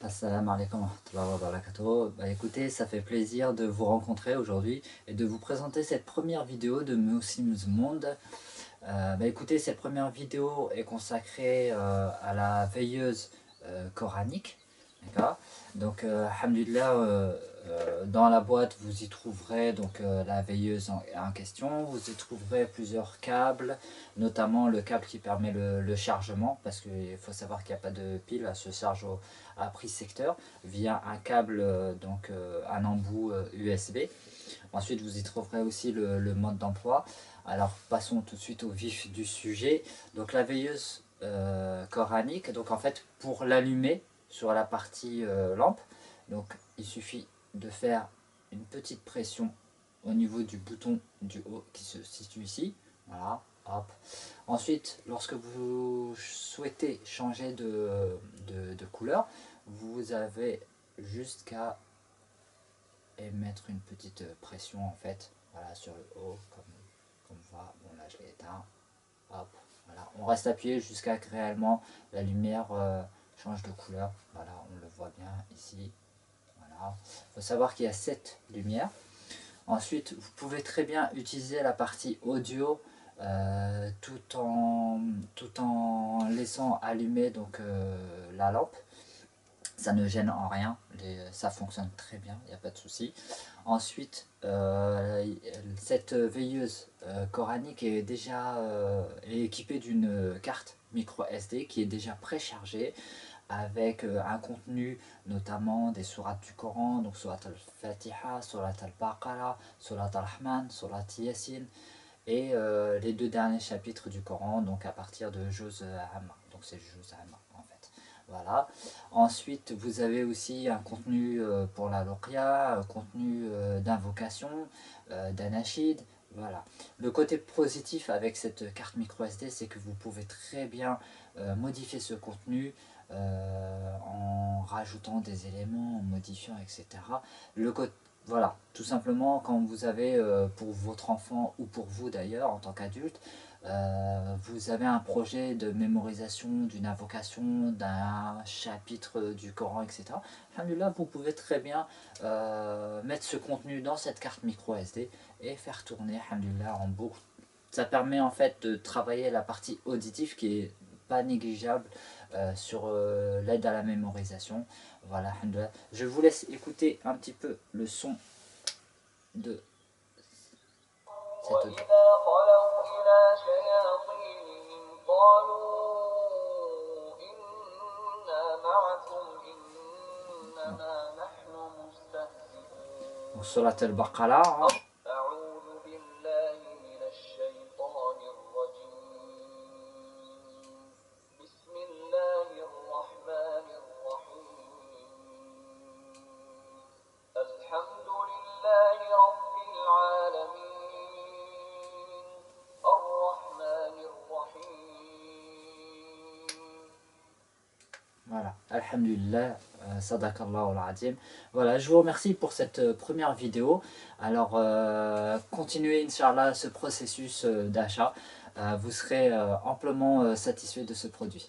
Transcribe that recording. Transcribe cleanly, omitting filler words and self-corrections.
Assalamu alaikum wa rahmatullahi wa barakatuh. Écoutez, ça fait plaisir de vous rencontrer aujourd'hui et de vous présenter cette première vidéo de Muslims Monde. Écoutez, cette première vidéo est consacrée à la veilleuse coranique. D'accord. Donc, alhamdulillah, dans la boîte, vous y trouverez donc la veilleuse en question. Vous y trouverez plusieurs câbles, notamment le câble qui permet le chargement, parce qu'il faut savoir qu'il n'y a pas de pile, elle se charge à prise secteur via un câble, un embout USB. Ensuite, vous y trouverez aussi le mode d'emploi. Alors, passons tout de suite au vif du sujet. Donc, la veilleuse coranique, donc en fait, pour l'allumer sur la partie lampe, donc il suffit de faire une petite pression au niveau du bouton du haut qui se situe ici. Voilà, hop. Ensuite, lorsque vous souhaitez changer de couleur, vous avez juste qu'à mettre une petite pression en fait, voilà, sur le haut, comme on voit. Bon, là je l'ai éteint. Hop, voilà. On reste appuyé jusqu'à que réellement la lumière change de couleur. Voilà, on le voit bien ici. Voilà. Il faut savoir qu'il y a 7 lumières. Ensuite, vous pouvez très bien utiliser la partie audio tout en laissant allumer donc, la lampe. Ça ne gêne en rien, ça fonctionne très bien, il n'y a pas de souci. Ensuite, cette veilleuse coranique est déjà équipée d'une carte micro SD qui est déjà préchargée avec un contenu notamment des sourates du Coran, donc surat al-Fatiha, surat al-Baqarah, surat al-Rahman, surat Yasin, et les 2 derniers chapitres du Coran, donc à partir de Juz Amma, donc c'est Juz Amma en fait. Voilà. Ensuite, vous avez aussi un contenu pour la Ruqya, un contenu d'invocation, d'anachid. Voilà. Le côté positif avec cette carte micro SD, c'est que vous pouvez très bien modifier ce contenu en rajoutant des éléments, en modifiant, etc. Voilà, tout simplement quand vous avez pour votre enfant ou pour vous d'ailleurs en tant qu'adulte, vous avez un projet de mémorisation d'une invocation, d'un chapitre du Coran, etc. Alhamdulillah, vous pouvez très bien mettre ce contenu dans cette carte micro SD et faire tourner, alhamdulillah, en boucle. Ça permet en fait de travailler la partie auditive qui est pas négligeable sur l'aide à la mémorisation. Voilà, alhamdulillah. Je vous laisse écouter un petit peu le son de cette audio. Surat al-Baqarah. Voilà, alhamdulillah, sadakallahu al-azim. Voilà, je vous remercie pour cette première vidéo. Alors, continuez, Inch'Allah, ce processus d'achat. Vous serez amplement satisfait de ce produit.